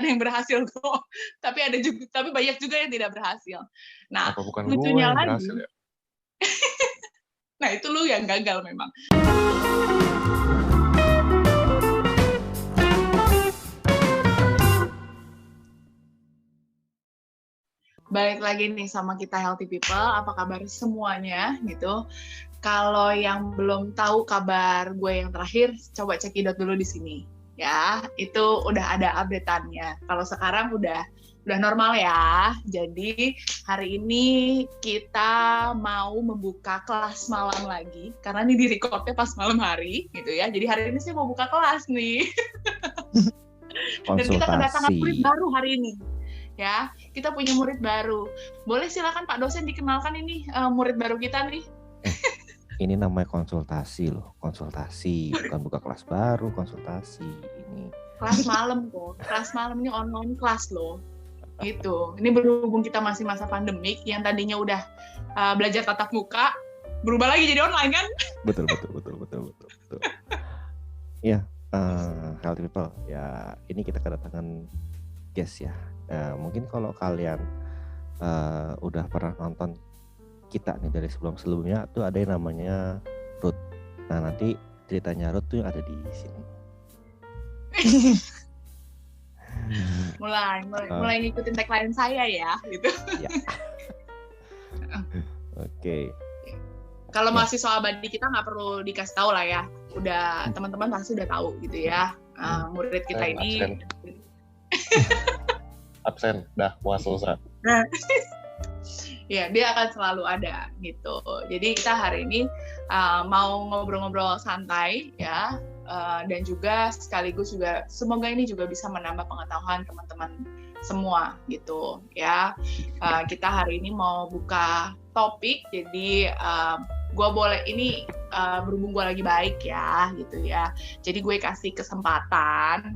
yang berhasil kok. Tapi banyak juga yang tidak berhasil. Nah, Apa bukan lucunya gue yang lagi. berhasil ya? Nah, itu lu yang gagal memang. Balik lagi nih sama kita Healthy People, apa kabar semuanya gitu. Kalau yang belum tahu kabar gue yang terakhir, coba cekidot dulu di sini ya. Itu udah ada update-annya. Kalau sekarang udah normal ya. Jadi hari ini kita mau membuka kelas malam lagi karena ini di-recordnya pas malam hari gitu ya. Jadi hari ini sih mau buka kelas nih. Dan kita kedatangan murid baru hari ini. Ya, kita punya murid baru. Boleh silakan Pak dosen dikenalkan ini murid baru kita nih. Ini namanya konsultasi loh, konsultasi, bukan buka kelas baru, konsultasi ini. Kelas malam kok, kelas malam ini online kelas loh. Gitu. Ini berhubung kita masih masa pandemik, yang tadinya udah belajar tatap muka, berubah lagi jadi online kan? Betul. Ya, Healthy People, ya ini kita kedatangan guest ya. Mungkin kalau kalian udah pernah nonton kita nih dari sebelumnya tuh ada yang namanya Ruth. Nah nanti ceritanya Ruth tuh yang ada di sini. mulai ngikutin tagline saya ya gitu. Ya. Oke. Kalau mahasiswa abadi kita nggak perlu dikasih tahu lah ya. Udah teman-teman pasti udah tahu gitu ya. Murid kita ini absen, dah puas selesai. Ya, dia akan selalu ada gitu. Jadi kita hari ini mau ngobrol-ngobrol santai ya, dan juga sekaligus juga semoga ini juga bisa menambah pengetahuan teman-teman semua gitu ya. Kita hari ini mau buka topik, jadi gue boleh ini berhubung gue lagi baik ya gitu ya, jadi gue kasih kesempatan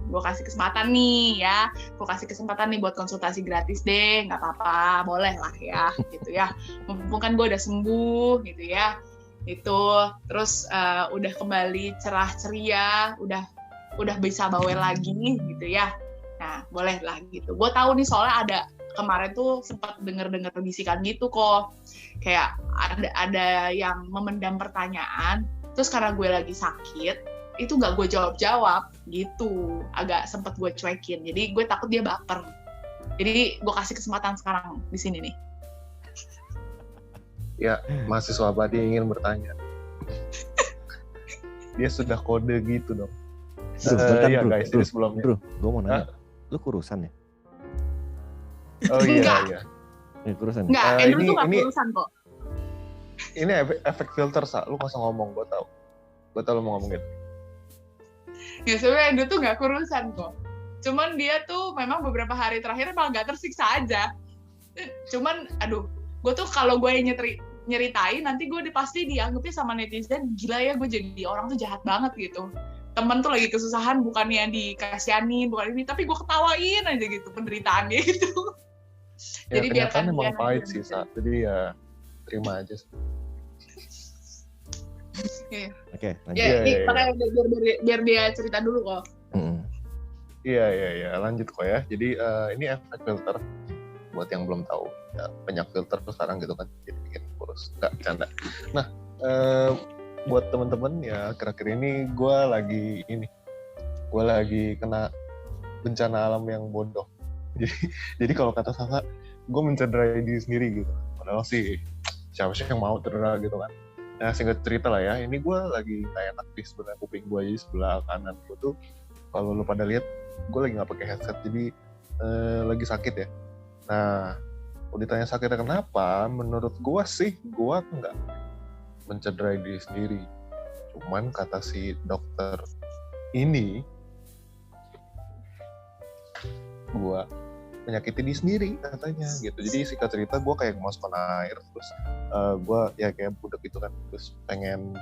nih ya, gue kasih kesempatan nih buat konsultasi gratis deh, nggak apa-apa, boleh lah ya gitu ya, mumpung kan gue udah sembuh gitu ya, itu terus udah kembali cerah ceria, udah bisa bawel lagi gitu ya, nah boleh lah gitu. Gue tahu nih soalnya ada kemarin tuh sempat dengar bisikan gitu kok, kayak ada yang memendam pertanyaan, terus karena gue lagi sakit itu nggak gue jawab gitu, agak sempat gue cuekin, jadi gue takut dia baper, jadi gue kasih kesempatan sekarang di sini nih. Ya, mahasiswa abadi ingin bertanya. Dia sudah kode gitu dong. Iya guys, jadi sebelumnya. Bro, gue mau nanya, lu kurusan ya? Oh iya. Kurusan. Enggak, Andrew tuh nggak kurusan kok. Ini efek filter, Sa. Lu nggak usah ngomong, gue tau lu mau ngomongin. Ya sebenarnya Andrew tuh nggak kurusan kok. Cuman dia tuh memang beberapa hari terakhir malah nggak tersiksa aja. Cuman, gue tuh kalau gue nyeritain nanti gue pasti dianggapnya sama netizen gila ya, gue jadi orang tuh jahat banget gitu. Temen tuh lagi kesusahan, bukannya dikasihanin, bukan ini, tapi gue ketawain aja gitu penderitaannya gitu. Ya, jadi kenyataan emang pahit sih, Sa. Jadi ya terima aja. Oke, lanjut. Makanya biar dia cerita dulu kok. Iya, lanjut kok ya. Jadi ini efek filter buat yang belum tahu. Ya, banyak filter tuh sekarang gitu kan, jadi bikin kurus. Nggak, bercanda. Nah, buat teman-teman ya, akhir-akhir ini gue lagi kena bencana alam yang bodoh. Jadi kalau kata Sasa, gue mencederai diri sendiri gitu. Padahal sih siapa sih yang mau cedera gitu kan. Nah, singkat cerita lah ya, ini gue lagi gak enak di sebelah kuping gue, jadi sebelah kanan gue tuh, kalau lu pada lihat, gue lagi gak pakai headset, jadi lagi sakit ya. Nah, kalau ditanya sakitnya kenapa, menurut gue sih, gue nggak mencederai diri sendiri. Cuman kata si dokter ini, gue menyakiti diri sendiri katanya gitu. Jadi singkat cerita gue kayak kemasukan air, terus gue ya kayak budak gitu kan, terus pengen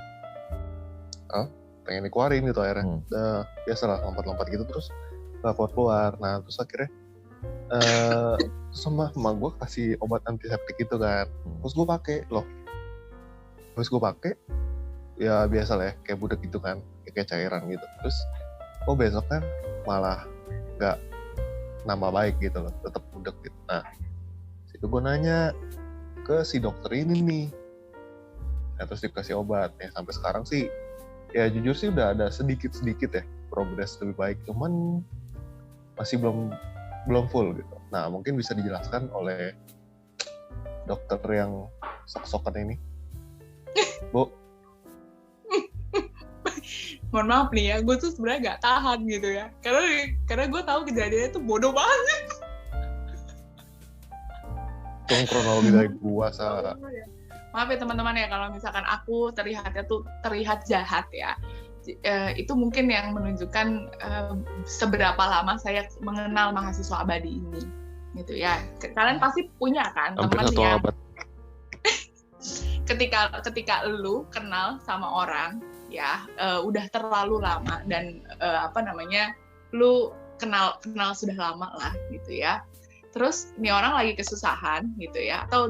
dikeluarin gitu airnya. Biasalah lompat-lompat gitu, terus gak keluar. Nah terus akhirnya sama emak gue kasih obat antiseptik gitu kan, terus gue pakai ya biasa lah ya, kayak budak gitu kan, kayak cairan gitu. Terus besoknya malah nggak nambah baik gitu loh, tetap budek gitu. Nah, itu gue nanya ke si dokter ini nih, nah, terus dikasih obat. Ya sampai sekarang sih, ya jujur sih udah ada sedikit ya progres lebih baik, cuman masih belum full gitu. Nah, mungkin bisa dijelaskan oleh dokter yang sok-sokan ini, Bu. Mohon maaf nih ya, gue tuh sebenarnya gak tahan gitu ya, karena gue tahu kejadiannya tuh bodoh banget. Tolong kronologi dari gua Sa. Maaf ya teman-teman ya kalau misalkan aku terlihat jahat ya. Itu mungkin yang menunjukkan seberapa lama saya mengenal mahasiswa abadi ini gitu ya. Kalian pasti punya kan teman yang ketika lu kenal sama orang ya udah terlalu lama dan lu kenal sudah lama lah gitu ya. Terus nih orang lagi kesusahan gitu ya, atau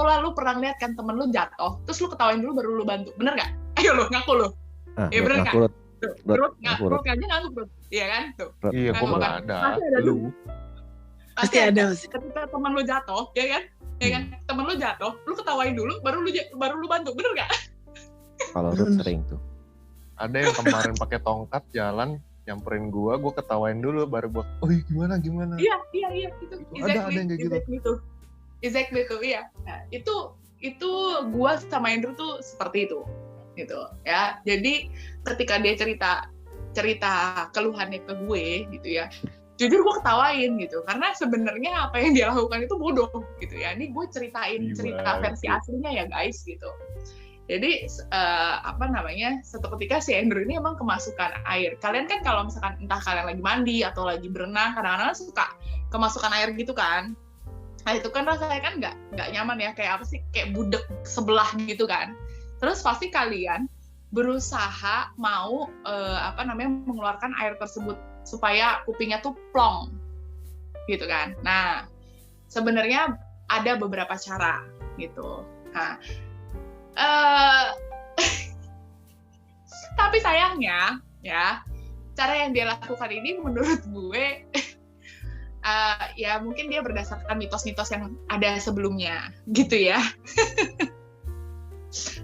lalu pernah lihat kan temen lu jatuh, terus lu ketawain dulu baru lu bantu, bener nggak? Ayo lu ngaku lu. Ya bener nggak? Ngaku aja ngaku bro, iya kan? Tuh. Iya, gue malah ada. Lu pasti ada. Ketika temen lu jatuh, ya kan? Temen lu jatuh, lu ketawain dulu, baru lu bantu, bener nggak? Kalau Ruth sering tuh. Ada yang kemarin pakai tongkat jalan, nyamperin gue ketawain dulu baru gue, gimana? Iya, itu ada yang kayak gitu. Exactly itu, iya. Nah, itu gue sama Andrew tuh seperti itu, gitu ya. Jadi ketika dia cerita keluhannya ke gue, gitu ya, jujur gue ketawain gitu, karena sebenarnya apa yang dia lakukan itu bodoh, gitu ya. Ini gue cerita versi aslinya ya guys, gitu. Jadi suatu ketika si Andrew ini emang kemasukan air. Kalian kan kalau misalkan entah kalian lagi mandi atau lagi berenang, kadang-kadang suka kemasukan air gitu kan. Nah itu kan rasanya kan nggak nyaman ya, kayak apa sih, kayak budek sebelah gitu kan. Terus pasti kalian berusaha mau mengeluarkan air tersebut supaya kupingnya tuh plong gitu kan. Nah sebenarnya ada beberapa cara gitu. Nah tapi sayangnya ya, cara yang dia lakukan ini menurut gue ya mungkin dia berdasarkan mitos-mitos yang ada sebelumnya gitu ya.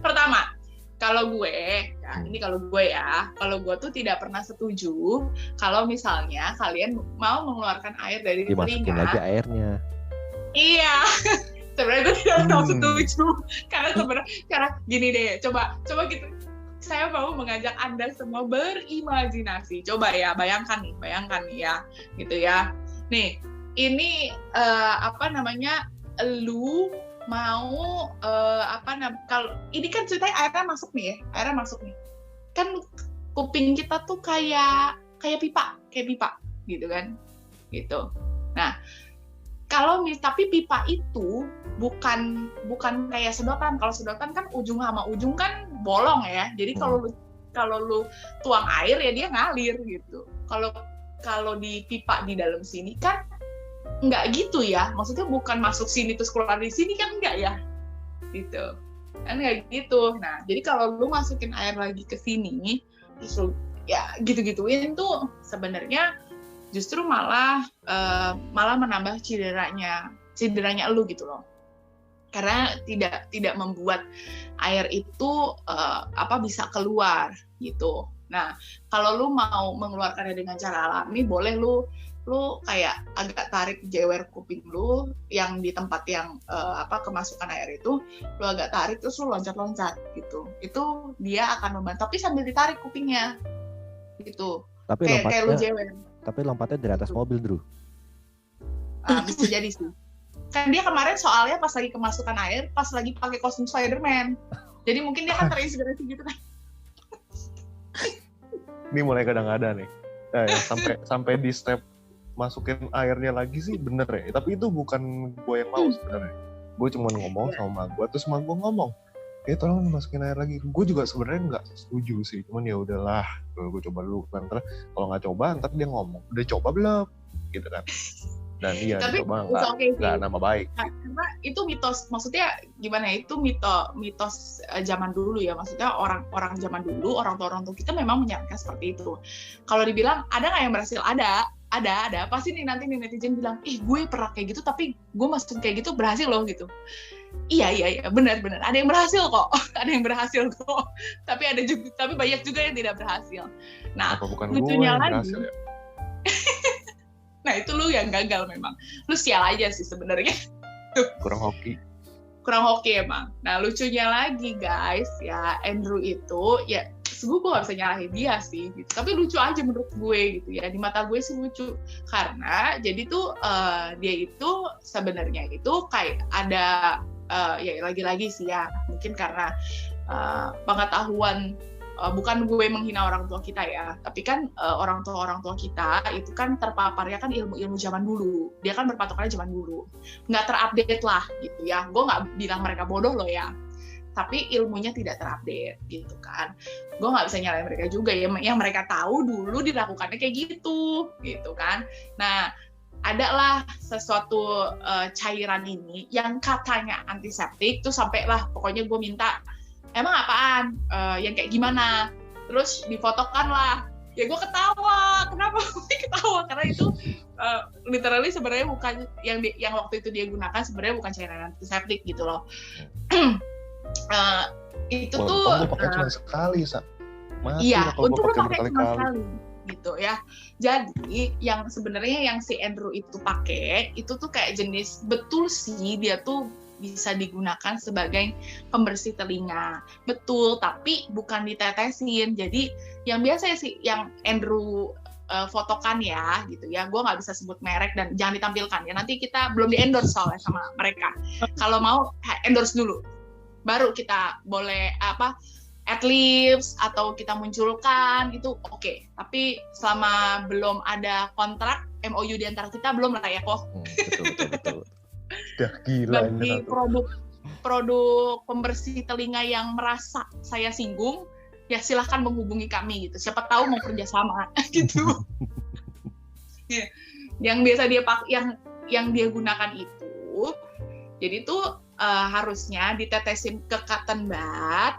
Pertama, kalau gue tuh tidak pernah setuju kalau misalnya kalian mau mengeluarkan air dari telinga. Dimasukin lagi airnya. Iya. Sebenarnya gue tidak tahu setuju, karena gini deh, coba gitu. Saya mau mengajak Anda semua berimajinasi. Coba ya, bayangkan nih ya, gitu ya. Nih, ini lu mau kalau ini kan ceritanya airnya masuk nih. Kan kuping kita tuh kayak pipa, gitu kan, gitu. Nah, tapi pipa itu bukan kayak sedotan. Kalau sedotan kan ujung sama ujung kan bolong ya. Jadi kalau lu tuang air ya dia ngalir gitu. Kalau di pipa di dalam sini kan nggak gitu ya. Maksudnya bukan masuk sini terus keluar di sini kan enggak ya. Gitu. Kan nggak gitu. Nah, jadi kalau lu masukin air lagi ke sini terus lu ya gitu-gituin tuh sebenarnya justru malah menambah cederanya elu gitu loh, karena tidak membuat air itu bisa keluar gitu. Nah kalau lu mau mengeluarkannya dengan cara alami, boleh lu kayak agak tarik jewer kuping lu yang di tempat yang kemasukan air itu, lu agak tarik terus lu loncat-loncat gitu. Itu dia akan membantu, tapi sambil ditarik kupingnya gitu. Tapi kayak lu jewer. Tapi lompatnya dari atas mobil, Drew. Bisa jadi sih. Kan dia kemarin soalnya pas lagi kemasukan air, pas lagi pakai kostum Spider-Man. Jadi mungkin dia kan terinspirasi gitu kan. Ini mulai kadang-kadang nih. Ya, sampai di step masukin airnya lagi sih bener ya. Tapi itu bukan gue yang mau sebenarnya. Gue cuma ngomong sama gue, terus sama gue ngomong, tolong masukin air lagi. Gue juga sebenarnya nggak setuju sih, cuman ya udahlah, gue coba dulu. Ntar kalau nggak coba, ntar dia ngomong, udah coba belum, gitu kan. Dan iya, tapi coba nggak nama baik. Karena itu mitos, maksudnya gimana? Itu mitos zaman dulu ya. Maksudnya orang zaman dulu, orang tua kita memang menyarankan seperti itu. Kalau dibilang ada nggak yang berhasil? Ada, ada pasti nih nanti nih netizen bilang, gue pernah kayak gitu tapi gue masukin kayak gitu berhasil loh gitu. Iya benar ada yang berhasil kok tapi banyak juga yang tidak berhasil. Nah, apa bukan lucunya gue yang lagi berhasil ya? Nah, itu lu yang gagal memang. Lu sial aja sih sebenarnya. Kurang hoki emang. Nah, lucunya lagi guys ya, Andrew itu ya gue gak bisa nyalahin dia sih gitu. Tapi lucu aja menurut gue gitu ya, di mata gue sih lucu karena jadi tuh dia itu sebenarnya itu kayak ada ya lagi-lagi sih ya mungkin karena pengetahuan, bukan gue menghina orang tua kita ya, tapi kan orang tua kita itu kan terpaparnya kan ilmu zaman dulu, dia kan berpatokannya zaman dulu, nggak terupdate lah gitu ya. Gue nggak bilang mereka bodoh loh ya, tapi ilmunya tidak terupdate gitu kan. Gue nggak bisa nyalain mereka juga ya, yang mereka tahu dulu dilakukannya kayak gitu kan. Nah, adalah sesuatu cairan ini yang katanya antiseptik tuh sampai lah pokoknya gue minta emang apaan, yang kayak gimana, terus difotokan lah. Ya gue ketawa, kenapa gue ketawa? Karena itu literally sebenarnya bukan yang waktu itu dia gunakan, sebenarnya bukan cairan antiseptik gitu loh. Itu tuh gue pakai cuma sekali, iya, untuk lo pakai cuma sekali gitu ya. Jadi yang sebenarnya yang si Andrew itu pakai itu tuh kayak jenis, betul sih dia tuh bisa digunakan sebagai pembersih telinga, betul, tapi bukan ditetesin. Jadi yang biasa sih yang Andrew fotokan ya gitu ya, gue nggak bisa sebut merek dan jangan ditampilkan ya, nanti kita belum di endorse soalnya sama mereka. Kalau mau endorse dulu baru kita boleh adlibs atau kita munculkan itu oke. Tapi selama belum ada kontrak MOU di antara kita belum lah ya kok. Betul. Udah gila. Bagi produk pembersih telinga yang merasa saya singgung, ya silahkan menghubungi kami gitu. Siapa tahu mau kerjasama gitu. Yeah. Yang biasa yang dia gunakan itu, jadi tuh harusnya ditetesin ke cotton bud,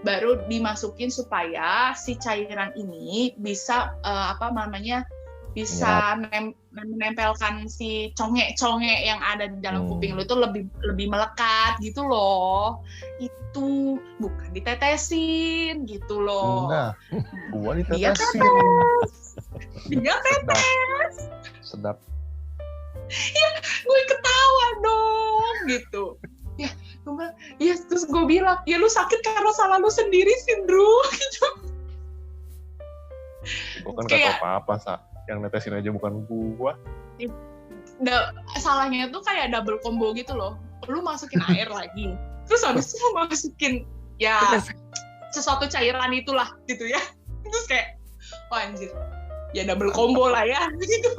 baru dimasukin supaya si cairan ini bisa bisa menempelkan si conge-conge yang ada di dalam kuping lo itu lebih melekat gitu loh. Itu bukan ditetesin gitu loh. Nah, gua ditetesin. Dia tetes. Sedap. Ya, gue ketawa dong gitu. Ya, terus gue bilang, ya lu sakit karena salah lu sendiri sih, Drew. Gitu. Gue kan gak tau apa-apa, yang netesin aja bukan gua. Salahnya tuh kayak double combo gitu loh. Lu masukin air lagi, terus habis itu lu masukin ya sesuatu cairan itulah gitu ya. Terus kayak, wah anjir, ya double combo lah ya gitu.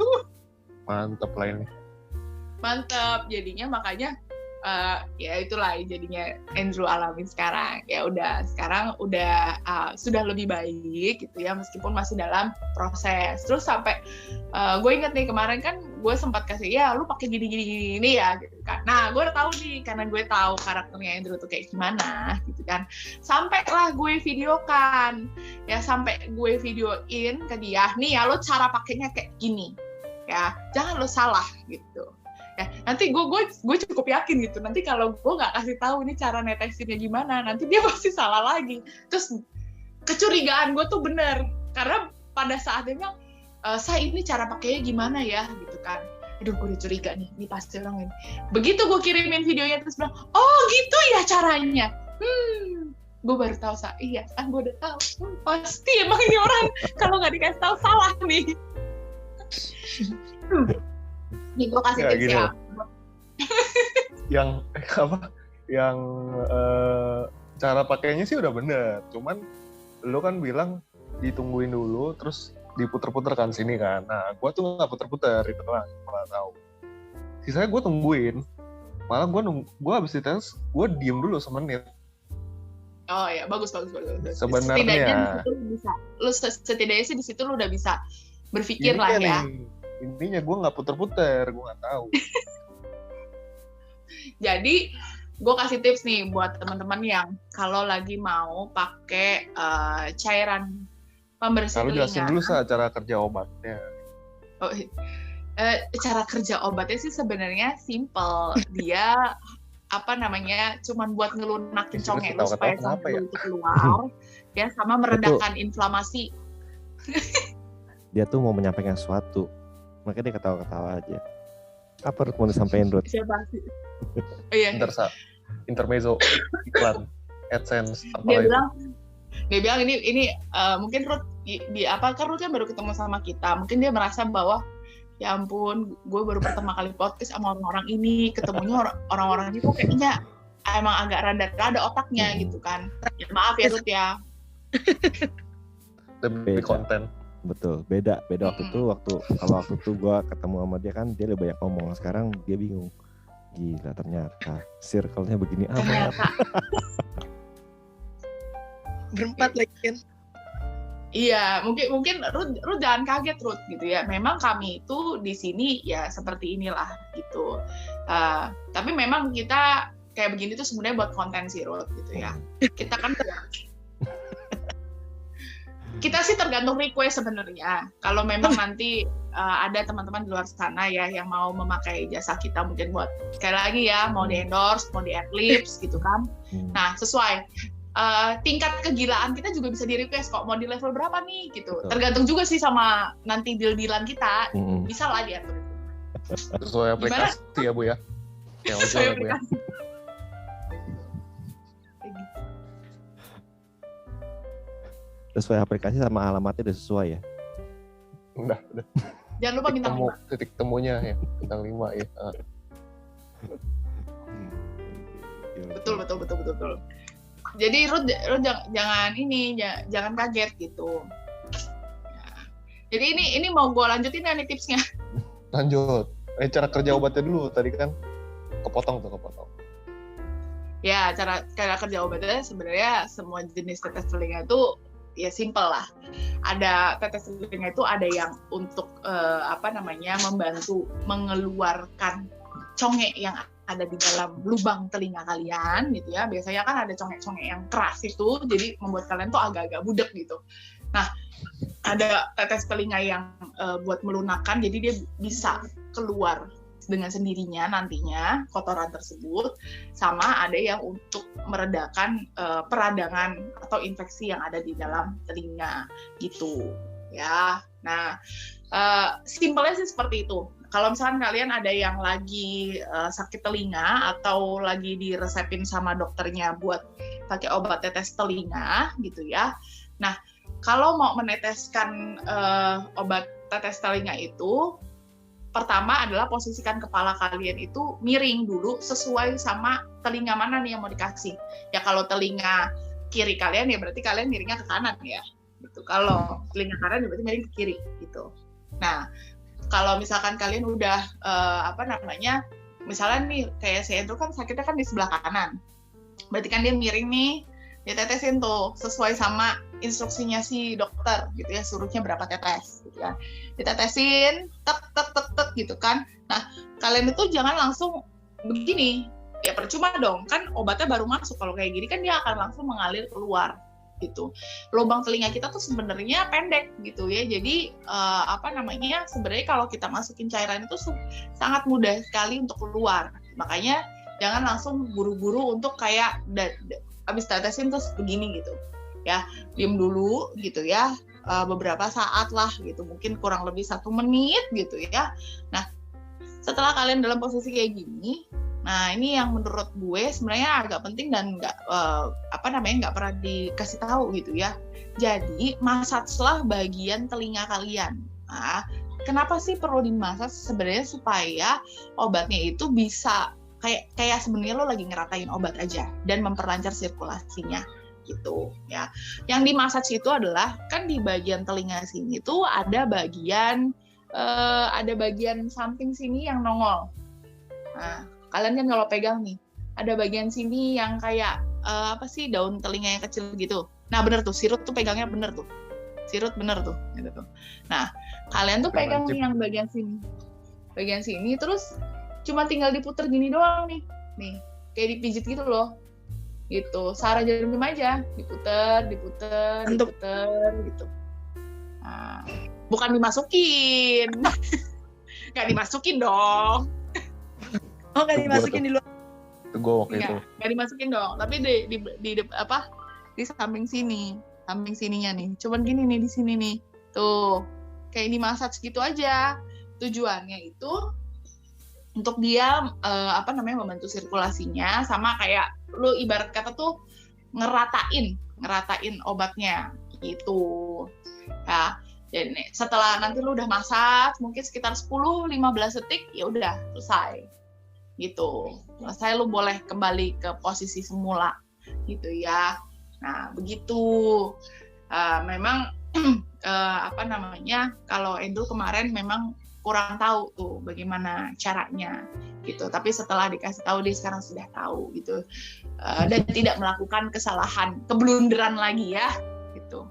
Mantep lah ini. Mantep, jadinya makanya ya itulah jadinya Andrew alamin sekarang. Ya udah, sekarang udah sudah lebih baik gitu ya, meskipun masih dalam proses. Terus sampai gue inget nih kemarin kan gue sempat kasih, ya lu pakai gini ya gitu kan. Nah, gue udah tahu nih karena gue tahu karakternya Andrew tuh kayak gimana gitu kan. Sampailah gue videokan, ya sampai gue videoin ke dia, nih ya lu cara pakainya kayak gini. Ya, jangan lu salah gitu. Ya, nanti gue cukup yakin gitu, nanti kalau gue nggak kasih tahu ini cara netesinnya gimana, nanti dia pasti salah lagi. Terus kecurigaan gue tuh bener, karena pada saat dia bilang, saya ini cara pakainya gimana ya gitu kan. Aduh, gue udah curiga nih, ini pasti orang ini. Begitu gue kirimin videonya terus bilang, oh gitu ya caranya. Gue baru tahu, iya kan gue udah tahu. Pasti emang ini orang kalau nggak dikasih tahu salah nih. Nih gue kasih tips ya. Yang cara pakainya sih udah bener, cuman lu kan bilang ditungguin dulu terus diputer-puter kan sini kan. Nah, gue tuh nggak puter-puter, itu doang, malah tahu. Sisanya gue tungguin, malah gue habis dites gue diem dulu semenit. Oh ya, bagus. Sebenarnya setidaknya sih di situ lu udah bisa berpikir lah ya. Intinya gue nggak puter-puter, gue nggak tahu. Jadi gue kasih tips nih buat teman-teman yang kalau lagi mau pakai cairan pembersih telinga. Kalau jelasin dulu cara kerja obatnya. Oh, cara kerja obatnya sih sebenarnya simple. Dia cuman buat ngelunakin congek lu supaya congek lu itu keluar, ya, sama meredakan inflamasi. Dia tuh mau menyampaikan sesuatu, makanya dia ketawa-ketawa aja. Apa Ruth mau disampaikan, Ruth? Siapa sih? Oh, iya. Intermezzo, iklan, AdSense. Dia bilang ini mungkin Ruth kan Ruth kan baru ketemu sama kita, mungkin dia merasa bahwa ya ampun, gue baru pertama kali podcast sama orang-orang ini, ketemunya orang-orang itu kayaknya emang agak rada otaknya gitu kan. Ya, maaf ya Ruth ya. Lebih konten. Betul, beda waktu itu kalau waktu itu gue ketemu sama dia kan dia lebih banyak ngomong, sekarang dia bingung. Gila ternyata circle-nya begini amat. Berempat lagi kan. Iya, mungkin Ruth jangan kaget Ruth gitu ya. Memang kami itu di sini ya seperti inilah gitu. Tapi memang kita kayak begini tuh sebenarnya buat konten sih Ruth gitu ya. Kita kan kita sih tergantung request sebenarnya. Kalau memang nanti ada teman-teman di luar sana ya yang mau memakai jasa kita mungkin buat sekali lagi ya mau di endorse, mau di adlibs gitu kan. Nah sesuai tingkat kegilaan kita juga bisa di request kok mau di level berapa nih gitu. Betul. Tergantung juga sih sama nanti deal-dealan kita. Bisa lah diatur. Sesuai aplikasi ya Bu ya. Sesuai aplikasi. Sesuai aplikasi sama alamatnya udah sesuai ya? Udah. Jangan lupa bintang 5. Titik temunya ya, bintang 5 ya. Betul. Jadi Ruth jangan kaget gitu. Ya. Jadi ini mau gue lanjutin nggak nih tipsnya? Lanjut. Cara kerja obatnya dulu tadi kan kepotong. Ya, cara kerja obatnya sebenarnya semua jenis tetes telinga itu ya simple lah. Ada tetes telinga itu ada yang untuk membantu mengeluarkan congek yang ada di dalam lubang telinga kalian gitu ya. Biasanya kan ada congek-congek yang keras itu, jadi membuat kalian tuh agak-agak budek gitu. Nah, ada tetes telinga yang buat melunakkan, jadi dia bisa keluar dengan sendirinya nantinya kotoran tersebut. Sama ada yang untuk meredakan peradangan atau infeksi yang ada di dalam telinga gitu ya. Nah, simpelnya sih seperti itu. Kalau misalkan kalian ada yang lagi sakit telinga atau lagi diresepin sama dokternya buat pakai obat tetes telinga gitu ya. Nah, kalau mau meneteskan obat tetes telinga itu, pertama adalah posisikan kepala kalian itu miring dulu sesuai sama telinga mana nih yang mau dikasih. Ya kalau telinga kiri kalian ya berarti kalian miringnya ke kanan ya. Gitu. Kalau telinga kanan ya berarti miring ke kiri gitu. Nah, kalau misalkan kalian udah misalnya nih kayak si Andrew kan sakitnya kan di sebelah kanan, berarti kan dia miring nih, ditetesin tuh sesuai sama instruksinya si dokter gitu ya, suruhnya berapa tetes gitu ya, ditetesin tek gitu kan. Nah kalian itu jangan langsung begini, ya percuma dong, kan obatnya baru masuk. Kalau kayak gini kan dia akan langsung mengalir keluar gitu. Lubang telinga kita tuh sebenarnya pendek gitu ya, jadi sebenarnya kalau kita masukin cairan itu sangat mudah sekali untuk keluar. Makanya jangan langsung buru-buru untuk kayak abis tetesin terus begini gitu ya, diem dulu gitu ya, beberapa saat lah gitu, mungkin kurang lebih 1 menit gitu ya. Nah setelah kalian dalam posisi kayak gini, nah ini yang menurut gue sebenarnya agak penting dan nggak pernah dikasih tahu gitu ya. Jadi massage-lah bagian telinga kalian. Nah, kenapa sih perlu dimassage? Sebenarnya supaya obatnya itu bisa kayak sebenarnya lo lagi ngeratain obat aja dan memperlancar sirkulasinya gitu ya. Yang dimassage itu adalah kan di bagian telinga sini tuh ada bagian samping sini yang nongol. Nah, kalian kan kalau pegang nih, ada bagian sini yang kayak daun telinga yang kecil gitu. Nah bener tuh, sirut tuh pegangnya bener tuh. Sirut bener tuh, gitu tuh. Nah, kalian tuh pegang nih yang bagian sini, terus cuma tinggal diputer gini doang nih, kayak dipijit gitu loh. Gitu, Sarah Jarum aja, diputer gitu. Nah, Bukan dimasukin. Nggak dimasukin dong. Oh, nggak dimasukin di luar. Itu gue waktu itu. Nggak dimasukin dong. Tapi di samping sini. Samping sininya nih. Cuman gini nih, di sini nih. Tuh. Kayak di massage gitu aja. Tujuannya itu untuk dia membantu sirkulasinya, sama kayak lu ibarat kata tuh ngeratain obatnya gitu. Ya, dan setelah nanti lu udah masak mungkin sekitar 10-15 detik, ya udah selesai. Gitu. Selesai, lu boleh kembali ke posisi semula gitu ya. Nah, begitu. Memang kalau Edu kemarin memang kurang tahu tuh bagaimana caranya gitu. Tapi setelah dikasih tahu, dia sekarang sudah tahu gitu. Dan tidak melakukan kesalahan, keblunderan lagi ya gitu.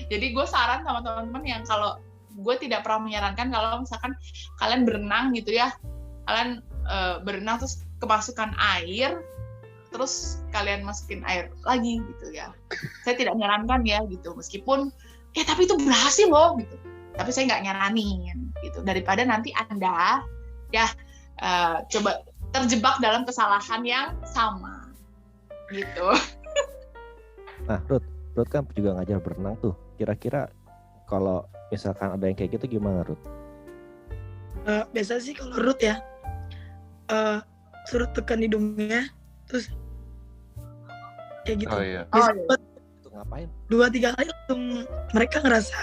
Jadi gue saran sama teman-teman yang, kalau gue tidak pernah menyarankan kalau misalkan kalian berenang gitu ya, kalian berenang terus kemasukan air, terus kalian masukin air lagi gitu ya. Saya tidak menyarankan ya gitu, meskipun tapi itu berhasil loh gitu. Tapi saya nggak nyaranin gitu. Daripada nanti Anda coba terjebak dalam kesalahan yang sama gitu. Nah, Ruth kan juga ngajar berenang tuh. Kira-kira kalau misalkan ada yang kayak gitu gimana, Ruth? Biasa sih kalau Ruth ya, suruh tekan hidungnya, terus kayak gitu. Oh iya. Itu ngapain? 2-3 kali langsung mereka ngerasa,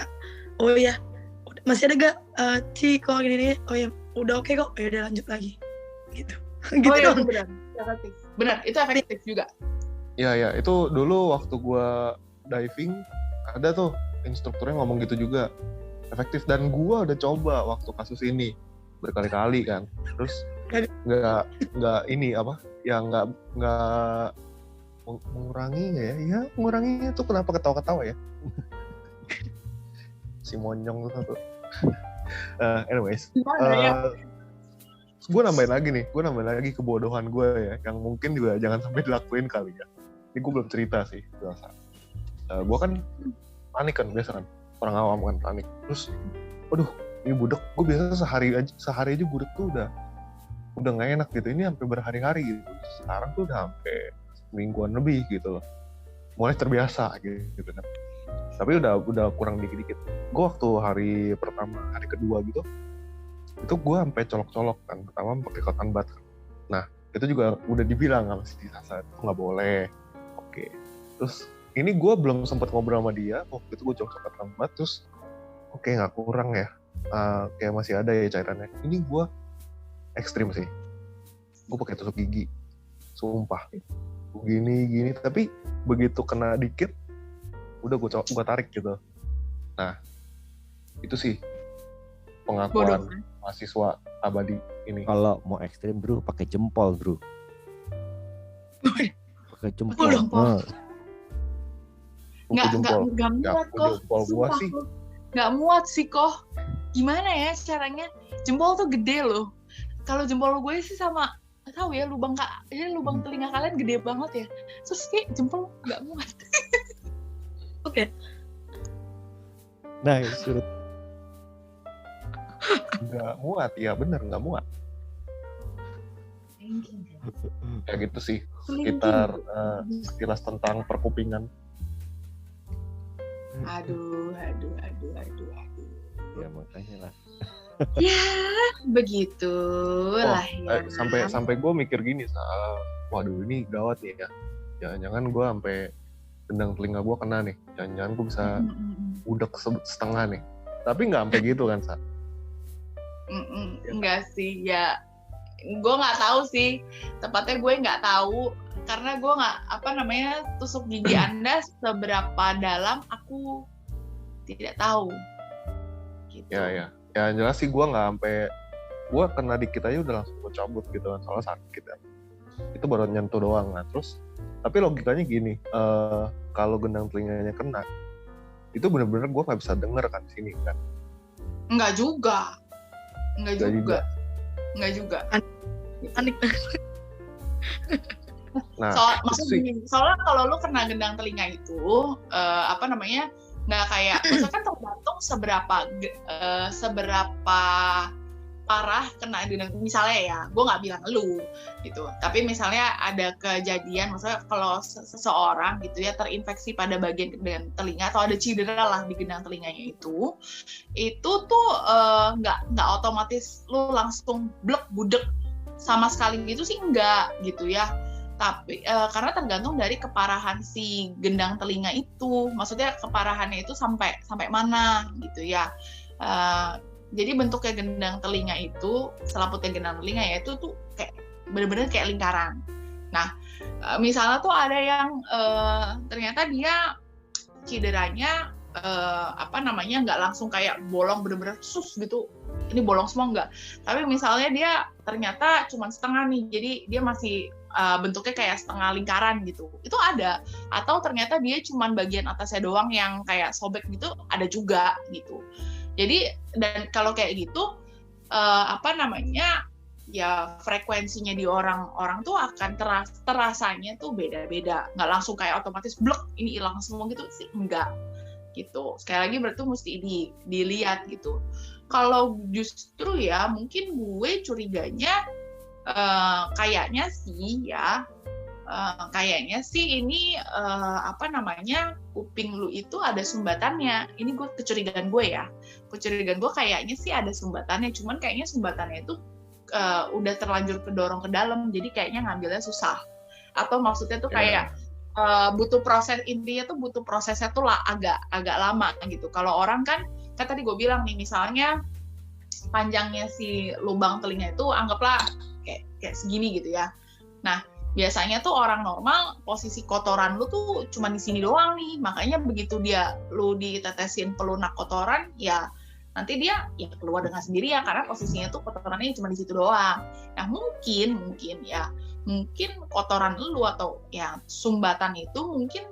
oh ya masih ada gak Ci kok gini nih, oh ya udah oke kok, ya udah lanjut lagi gitu. Gitu iya, dong. Benar, itu efektif juga. Iya, itu dulu waktu gua diving ada tuh instrukturnya ngomong gitu juga, efektif. Dan gua udah coba waktu kasus ini berkali-kali kan, terus nggak ini apa ya, nggak mengurangi nggak ya? Ya menguranginya tuh, kenapa ketawa-ketawa ya? Si monyong tuh satu. Anyways, gue nambahin lagi kebodohan gue ya, yang mungkin juga jangan sampai dilakuin kali ya. Ini gue belum cerita sih, biasa. Gue kan panik kan, biasa kan, orang awam kan panik. Terus, aduh, ini budek. Gue biasa sehari aja budek tuh udah nggak enak gitu. Ini sampai berhari-hari gitu. Sekarang tuh udah sampai mingguan lebih gitu loh. Mulai terbiasa gitu kan. Tapi udah kurang dikit-dikit. Gue waktu hari pertama, hari kedua gitu, itu gue sampai colok-colok kan. Pertama pakai cotton bud. Nah, itu juga udah dibilang sama si Sasa, itu nggak boleh. Oke. Terus ini gue belum sempat ngobrol sama dia. Waktu itu gue colok cotton bud, terus oke, nggak kurang ya. Kayak masih ada ya cairannya. Ini gue ekstrim sih. Gue pakai tusuk gigi. Sumpah. Gini. Tapi begitu kena dikit, udah gue tarik gitu. Nah, itu sih pengakuan mahasiswa abadi ini. Kalau mau ekstrim bro, pakai jempol bro. Pakai jempol. Nggak muat kok. Jempol gua sih. Nggak muat sih kok. Gimana ya caranya? Jempol tuh gede loh. Kalau jempol gue sih sama, tahu ya, lubang telinga kalian gede banget ya. Terus kayak jempol nggak muat. Oke. Nah, surut. Nggak muat, ya bener nggak muat. Ya gitu sih, sekilas tentang perkupingan. Aduh. Ya makanya lah. Ya, begitulah ya. Sampai gue mikir gini, waduh ini gawat nih ya. Jangan-jangan gue sampai gendang telinga gue kena nih. Jangan-jangan gue bisa udek setengah nih. Tapi nggak sampai gitu kan, Sa? Enggak sih, ya. Gue nggak tahu sih. Tepatnya gue nggak tahu. Karena gue nggak, tusuk gigi Anda seberapa dalam, aku tidak tahu. Gitu. Ya. Ya jelas sih gue nggak sampai, gue kena dikit aja udah langsung gue cabut gitu kan, soalnya sakit ya. Itu baru nyentuh doang. Nah terus, tapi logikanya gini, kalau gendang telinganya kena, itu bener-bener gue nggak bisa denger kan di sini kan? Enggak juga. Panik. Nah, soalnya kalau lu kena gendang telinga itu, Nggak kayak, maksudnya kan tergantung seberapa parah kena gendang. Misalnya ya, gue nggak bilang lu gitu, tapi misalnya ada kejadian, maksudnya kalau seseorang gitu ya terinfeksi pada bagian gendang telinga atau ada cedera lah di gendang telinganya itu tuh nggak otomatis lu langsung blek budek sama sekali gitu sih, enggak gitu ya. Tapi karena tergantung dari keparahan si gendang telinga itu, maksudnya keparahannya itu sampai mana gitu ya. Jadi bentuknya gendang telinga itu, selaputnya gendang telinga ya itu tuh kayak bener-bener kayak lingkaran. Nah, misalnya tuh ada yang ternyata dia cederanya nggak langsung kayak bolong bener-bener sus gitu, ini bolong semua enggak. Tapi misalnya dia ternyata cuma setengah nih, jadi dia masih bentuknya kayak setengah lingkaran gitu, itu ada. Atau ternyata dia cuma bagian atasnya doang yang kayak sobek gitu, ada juga gitu. Jadi dan kalau kayak gitu ya frekuensinya di orang tuh akan terasanya tuh beda-beda, nggak langsung kayak otomatis blek ini hilang semua gitu sih, enggak gitu. Sekali lagi berarti mesti dilihat gitu. Kalau justru ya mungkin gue curiganya kayaknya sih ini kuping lu itu ada sumbatannya. Ini gue kecurigaan gue kayaknya sih ada sumbatannya, cuman kayaknya sumbatannya itu udah terlanjur kedorong ke dalam, jadi kayaknya ngambilnya susah. Atau maksudnya tuh kayak butuh proses, intinya tuh butuh prosesnya tuh agak lama gitu. Kalau orang kan tadi gue bilang nih, misalnya panjangnya si lubang telinga itu anggaplah kayak segini gitu ya. Nah, biasanya tuh orang normal posisi kotoran lu tuh cuma di sini doang nih. Makanya begitu lu ditetesin pelunak kotoran, ya nanti dia ya keluar dengan sendiri ya, karena posisinya tuh kotorannya cuma di situ doang. Nah, mungkin kotoran lu atau ya sumbatan itu mungkin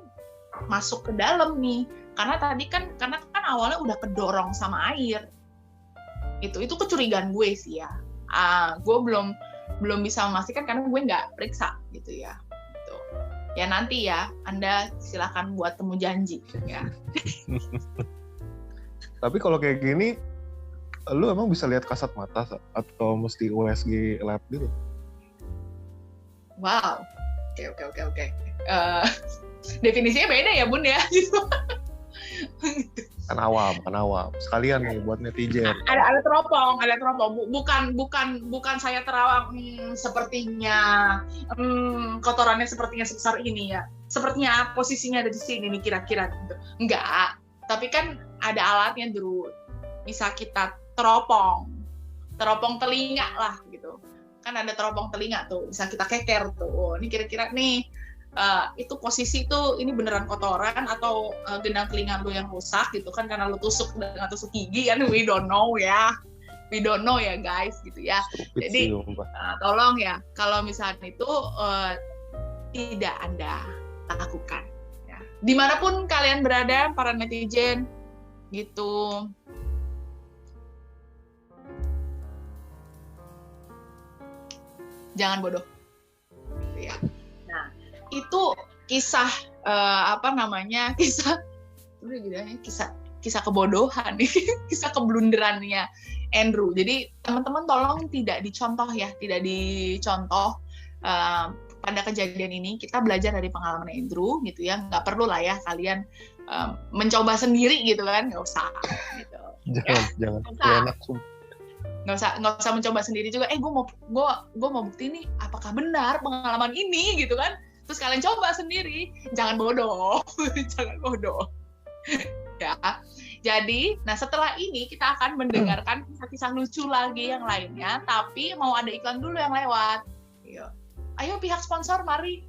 masuk ke dalam nih. Karena kan awalnya udah kedorong sama air. Itu kecurigaan gue sih ya. Gue belum bisa memastikan karena gue nggak periksa gitu ya. Gitu. Ya nanti ya, Anda silakan buat temu janji ya. Tapi kalau kayak gini, lu emang bisa lihat kasat mata atau mesti USG lab gitu? Wow, oke. Definisinya beda ya Bun ya. Kan awam. Sekalian nih buat netizen. Ada teropong. Bukan saya terawang sepertinya kotorannya sepertinya sebesar ini ya. Sepertinya posisinya ada di sini nih kira-kira gitu. Enggak. Tapi kan ada alatnya dulu. Bisa kita teropong telinga lah gitu. Kan ada teropong telinga tuh, bisa kita keker tuh. Oh, ini kira-kira nih itu posisi tuh ini beneran kotoran atau gendang telinga lu yang rusak gitu kan, karena lu tusuk dengan tusuk gigi kan, we don't know ya guys gitu ya. Jadi tolong ya kalau misalnya itu tidak Anda lakukan ya, dimanapun kalian berada para netizen gitu. Jangan bodoh gitu ya. Nah, itu kisah kisah kebodohan nih, kisah keblunderannya Andrew. Jadi teman-teman tolong tidak dicontoh pada kejadian ini. Kita belajar dari pengalaman Andrew gitu ya. Nggak perlu lah ya kalian mencoba sendiri gitu kan, nggak usah gitu. Jangan. Nggak usah mencoba sendiri juga. Gue mau bukti nih apakah benar pengalaman ini gitu kan. Terus kalian coba sendiri, jangan bodoh. Ya. Jadi, nah setelah ini kita akan mendengarkan kisah-kisah lucu lagi yang lainnya, tapi mau ada iklan dulu yang lewat. Ayo pihak sponsor, mari